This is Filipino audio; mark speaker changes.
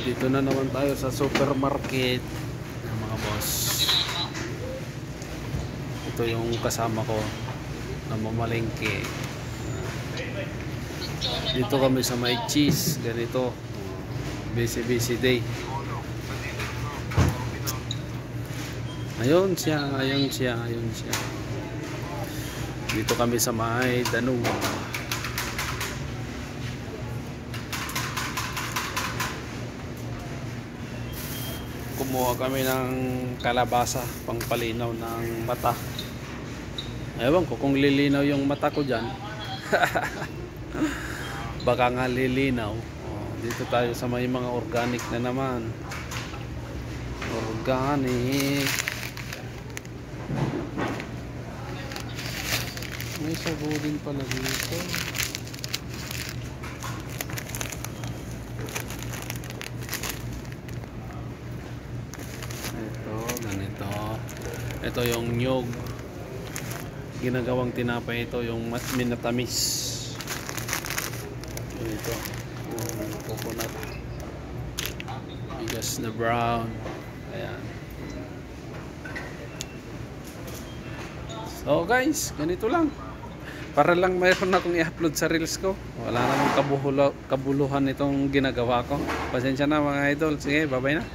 Speaker 1: Dito na naman tayo sa supermarket, mga boss. Ito yung kasama ko na mamalengke. Dito kami sa may cheese, ganito. Busy day. Ayun siya. Dito kami sa may Danube. Kumuha kami ng kalabasa pangpalinaw ng mata. Ewan ko kung lilinaw yung mata ko dyan. Baka nga lilinaw. Dito tayo sa may mga organic na naman. Organic. May sabudin pala dito. Ganito. Ito yung nyog. Ginagawang tinapay ito, yung minatamis. Ito yung coconut. Bigas na brown. Ayan. So guys, ganito lang. Para lang mayroon akong i-upload sa reels ko. Wala namang kabuluhan itong ginagawa ko. Pasensya na mga idol. Sige, bye bye na.